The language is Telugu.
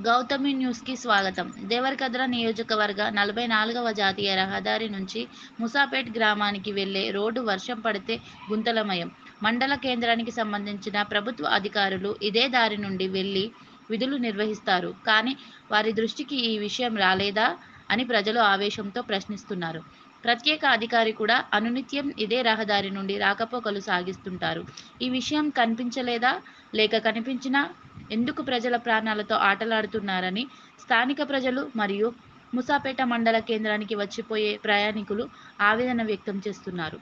గౌతమి న్యూస్‌కి స్వాగతం. దేవరకద్ర నియోజకవర్గ 44వ జాతీయ రహదారి నుంచి ముసాపేట్ గ్రామానికి వెళ్లే రోడ్డు వర్షం పడితే గుంతలమయం. మండల కేంద్రానికి సంబంధించిన ప్రభుత్వ అధికారులు ఇదే దారి నుండి వెళ్లి విధులు నిర్వహిస్తారు. కానీ వారి దృష్టికి ఈ విషయం రాలేదా అని ప్రజలు ఆవేశంతో ప్రశ్నిస్తున్నారు. ప్రత్యేక అధికారి కూడా అనునిత్యం ఇదే రహదారి నుండి రాకపోకలు సాగిస్తుంటారు. ఈ విషయం కనిపించలేదా? లేక కనిపించినా ఎందుకు ప్రజల ప్రాణాలతో ఆటలాడుతున్నారని స్థానిక ప్రజలు మరియు ముసాపేట మండల కేంద్రానికి వచ్చిపోయే ప్రయాణికులు ఆవేదన వ్యక్తం చేస్తున్నారు.